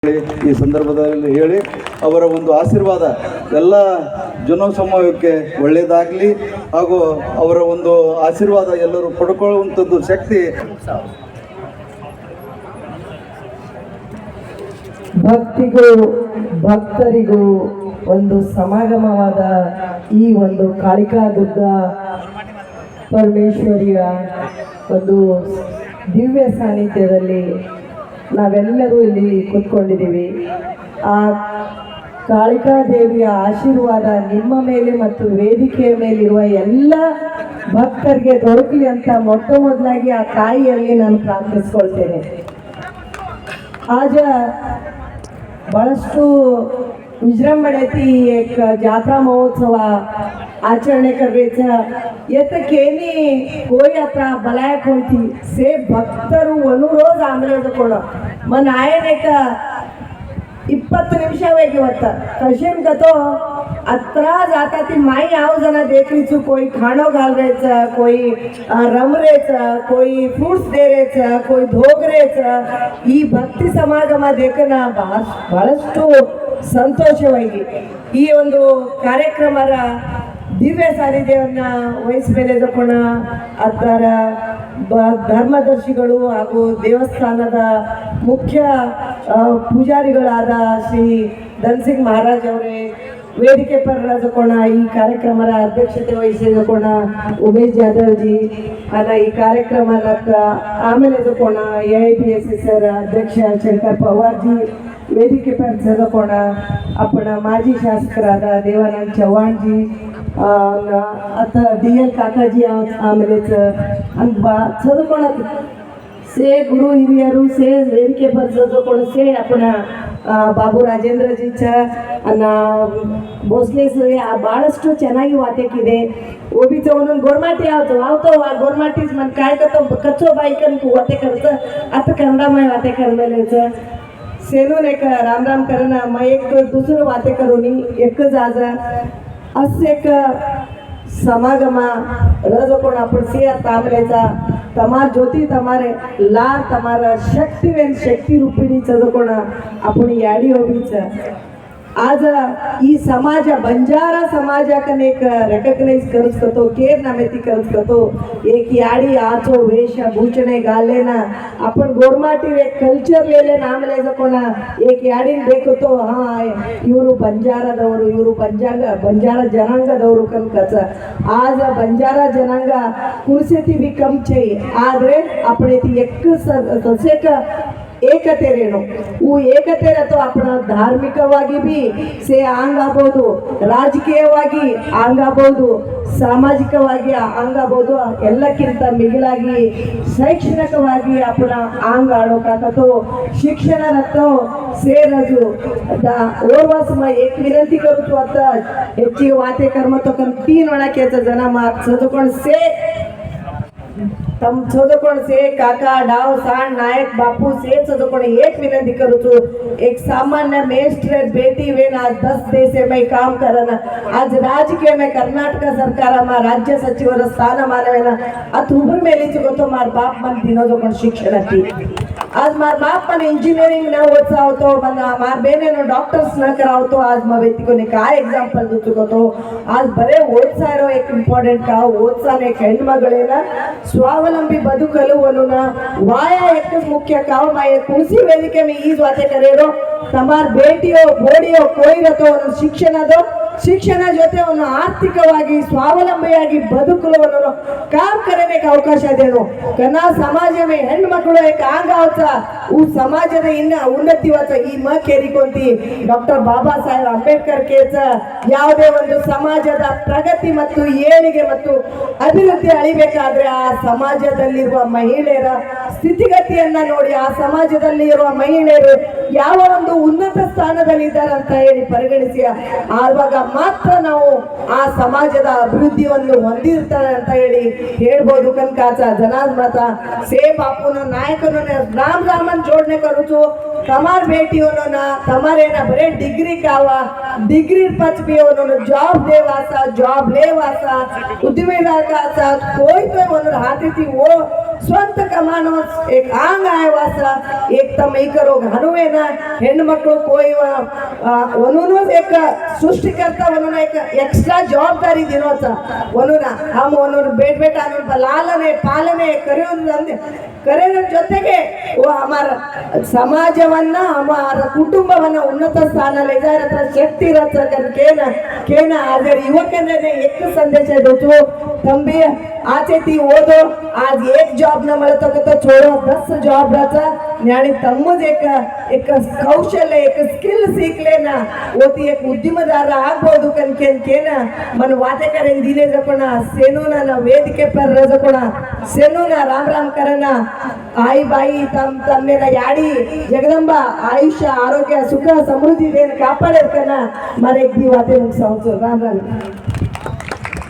ಈ ಸಂದರ್ಭದಲ್ಲಿ ಹೇಳಿ ಅವರ ಒಂದು ಆಶೀರ್ವಾದ ಎಲ್ಲ ಜನ ಸಮೂಹಕ್ಕೆ ಒಳ್ಳೆಯದಾಗಲಿ ಹಾಗೂ ಅವರ ಒಂದು ಆಶೀರ್ವಾದ ಎಲ್ಲರೂ ಪಡ್ಕೊಳ್ಳುವಂಥದ್ದು ಶಕ್ತಿ ಭಕ್ತಿಗೂ ಭಕ್ತರಿಗೂ ಒಂದು ಸಮಾಗಮವಾದ ಈ ಒಂದು ಕಾಳಿಕಾ ದುರ್ಗಾ ಪರಮೇಶ್ವರಿಯ ಒಂದು ದಿವ್ಯ ಸಾನ್ನಿಧ್ಯದಲ್ಲಿ ನಾವೆಲ್ಲರೂ ಇಲ್ಲಿ ಕೂತ್ಕೊಂಡಿದ್ದೀವಿ. ಆ ಕಾಳಿಕಾ ದೇವಿಯ ಆಶೀರ್ವಾದ ನಿಮ್ಮ ಮೇಲೆ ಮತ್ತು ವೇದಿಕೆಯ ಮೇಲಿರುವ ಎಲ್ಲ ಭಕ್ತರಿಗೆ ದೊರಕಲಿ ಅಂತ ಮೊಟ್ಟ ಮೊದಲಾಗಿ ಆ ತಾಯಿಯಲ್ಲಿ ನಾನು ಪ್ರಾರ್ಥಿಸ್ಕೊಳ್ತೇನೆ. आज ಬಹಳಷ್ಟು विजृंभणेची एक जात्रा महोत्सव आचरणे करायचं येतं केनी कोई आता बलायक होती से भक्तरू अनुरोध आमले कोण मन आयन एक 20 निमिष वेगी होता कशेन गतो अत्रा जाता ती माई आव जना देखलीचू कोई खाणो घालरेचं कोई रमरेचं कोई फ्रूट्स देरेचं कोई धोगरेचं ಈ ಭಕ್ತಿ ಸಮಾಗಮ ದೇಕನ ಬಹಳಷ್ಟು ಸಂತೋಷವಾಗಿ ಈ ಒಂದು ಕಾರ್ಯಕ್ರಮದ ದಿವ್ಯ ಸಾನ್ನಿಧ್ಯವನ್ನ ವಹಿಸಬೇಕೆಂದುಕೊಂಡ ಅದರ ಧರ್ಮದರ್ಶಿಗಳು ಹಾಗೂ ದೇವಸ್ಥಾನದ ಮುಖ್ಯ ಪೂಜಾರಿಗಳಾದ ಶ್ರೀ ಧನ್ಸಿಂಗ್ ಮಹಾರಾಜ್ ಅವರೇ ವೇದಿಕೆ पर रजकोण ಈ ಕಾರ್ಯಕ್ರಮದ ಅಧ್ಯಕ್ಷತೆ ವಹಿಸಿದಕೋಣ ಉಮೇಶ್ ಜಾಧವ್ ಜಿ ಅದ ಈ ಕಾರ್ಯಕ್ರಮದ ಆಮೇಲೆ ಜಕೋಣ AIPSSR ಅಧ್ಯಕ್ಷ ಶಂಕರ್ ಪವಾರ್ ಜಿ ವೇದಿಕೆ पर रजकोण आपण माजी ಶಾಸಕರಾದ ದೇವಾನಂದ ಚವ್ಹಾಣ್ ಜಿ आता DL ಕಾಕಾಜಿ ಆಮೇಲೆच ಚದುಕೋಣ से गुरु हिरियरू से ವೇದಿಕೆ पर रजकोण से आपण बाबू राजेंद्रजीच्या भोसले सर ಭಾಳಷ್ಟು ಚೆನ್ನಾಗಿ ವಾತೆಕಿದೆ ओबीचं म्हणून गोरमाटी आवतो गोरमाटीच मन काय करतो कच्चो बाईकन वाते करतं आता कन्नडामय वाते करमेलेचं सेनून एक राम करना मग एक दुसरं वाते करून एकच आज असं एक समागम रजकोण आपण सिया तांबरेचा तमार ज्योती तमारे लार तमारा शक्तिवेन शक्ती रूपिणी चजकोण आपण याडी होबीच आज ಈ ಸಮಾಜ ಬಂಜಾರ समाजाकन एक रेकग्नाइज करतो केर नामेती करतो एक याडी आचो वेश भूषणे घालेना आपण गोरमाटी एक कल्चर लेले नामले जकोण एक याडी ಬೇಕುतो ಹಾ ಇವರು ಬಂಜಾರದವರು ಇವರು ಬಂಜಾರ ಜನಾಂಗದವರು ಕನಕच आज ಬಂಜಾರ ಜನಾಂಗ कुर्सेती भी कम छे आದ್ರೆ આપણે एक ससेक ಏಕತೆ ರೇಣು ऊ ಏಕತೆ ರतो आपण धार्मिकವಾಗಿ भी से आंग ಆಗಬಹುದು ರಾಜಕೀಯವಾಗಿ ಆಂಗ ಆಗಬಹುದು ಸಾಮಾಜಿಕವಾಗಿ ಆಂಗ ಆಗಬಹುದು ಎಲ್ಲಕ್ಕಿಂತ ಮಿಗಿಲಾಗಿ ಶೈಕ್ಷಣಿಕವಾಗಿ आपण आंग आडोकातो शिक्षण रतो से रजू ओरवास म एक विनंती करूचो आता ಹೆಚ್ಚಿಗೆ वाते कर्म तो कन 3 वणाक्याचा जना मार्क सदकोण से तम छोदकोण से काका डाव सांड नायक बापू से छोदकोण एक विनंती करूचो एक सामान्य मेस्ट्रेट बेटी वेन आज 10 देश में काम करना आज राजकीय में कर्नाटक सरकार में राज्य सचिवर स्थान मानवेना अत उबर मेली गोतो मार बाप मन दिनो जोकोण शिक्षण थी आज मार बाप मन इंजिनियरिंग न ओचावतो मन मार बेने नो डॉक्टर्स न करावतो आज म व्यक्तिकोने काय एग्जांपल दुचुकोतो आज बरे ओचा इरो एक इंपॉर्टेंट का ओचाने ಹೆಣ್ಣು ಮಗಳೇನ स्वावलंबी बदुकಲು वनुना वाया एक मुख्य काव माये कुर्सी वेदिके में ई बातें करेरो तमार बेटियो बोडियो कोई रतो ಶಿಕ್ಷಣ ಜೊತೆ ಅವನು ಆರ್ಥಿಕವಾಗಿ ಸ್ವಾವಲಂಬಿಯಾಗಿ ಬದುಕಲು काम करने का अवकाश देनो कना समाज में ಹೆಣ್ಣು ಮಕ್ಕಳು एक आंग आवचा उ समाजದ ಇನ್ನ ಉನ್ನತಿವಾಚ ಈ ಮ ಕೇರಿಕೊಂತಿ ಡಾಕ್ಟರ್ ಬಾಬಾ ಸಾಹೇಬ್ ಅಂಬೇಡ್ಕರ್ ಕೇಚ ಯಾವುದೇ ಒಂದು ಸಮಾಜದ ಪ್ರಗತಿ ಮತ್ತು ಏಳಿಗೆ ಮತ್ತು ಅಭಿವೃದ್ಧಿ ಅಳಿಬೇಕಾದ್ರೆ ಆ ಸಮಾಜದಲ್ಲಿರುವ ಮಹಿಳೆಯರ ಸ್ಥಿತಿಗತಿಯನ್ನ ನೋಡಿ ಆ ಸಮಾಜದಲ್ಲಿ ಇರುವ ಮಹಿಳೆಯರು ಯಾವ ಒಂದು ಉನ್ನತ ಸ್ಥಾನದಲ್ಲಿ ಇದ್ದಾರೆ ಅಂತ ಹೇಳಿ ಪರಿಗಣಿಸಿ ಆವಾಗ ಮಾತ್ರ ನಾವು ಆ ಸಮಾಜದ ಅಭಿವೃದ್ಧಿಯನ್ನು ಹೊಂದಿರ್ತಾರೆ ಅಂತ ಹೇಳಿ ಹೇಳ್ಬೋದು ಕನಕಾಚ ಜನಾಜ್ಮತ से बापून नायकन राम रामन जोडणे करूचो તમાર બેટીઓનો ના તમારે એના ભરે ડિગ્રી કાવા ડિગ્રી પચપીઓનો जॉब देवासा जॉब लेवासा उद्योगाचा कोई तो म्हणून हातीती वो ಸ್ವಂತ ಕಮಾನೋ एक आंग आयवासा एक तम करो घानुवे ना ಹೆಣ್ಣು ಮಕ್ಕಳು कोई वनुनो एक सृष्टिकर्ता वनुना एक एक्स्ट्रा जवाबदारी दिनोचा वनुना हम वनुन बेट बेटा लालने पालने ಕರೆಯೋದ್ರ ಜೊತೆಗೆ ಹಮಾರ ಸಮಾಜವನ್ನ ಹಮಾರ ಕುಟುಂಬವನ್ನ ಉನ್ನತ ಸ್ಥಾನ ಇದಾರ ಶಕ್ತಿ ಕೇನ ಕೇನ ಆದರೆ युवकांना एक संदेश देतो तंबी आचे ती ओदो आज एक जॉब न मिळत तो छोडो 10 जॉब राचा आणि तम्मज एक कौशल्य एक स्किल शिकले ना ओती एक उद्यमदार ಆಗಬಹುದು ಕೇನ मन वाते करेन दिले जपण सेनूना ना वेदिके पर रजपण सेनूना राम राम करना आई बाई तम्मेना याडी जगदंबा आयुष्य आरोग्य सुख समृद्धी देन कापाडेल कना मारे एक दी वाते मुक्सावचो राम राम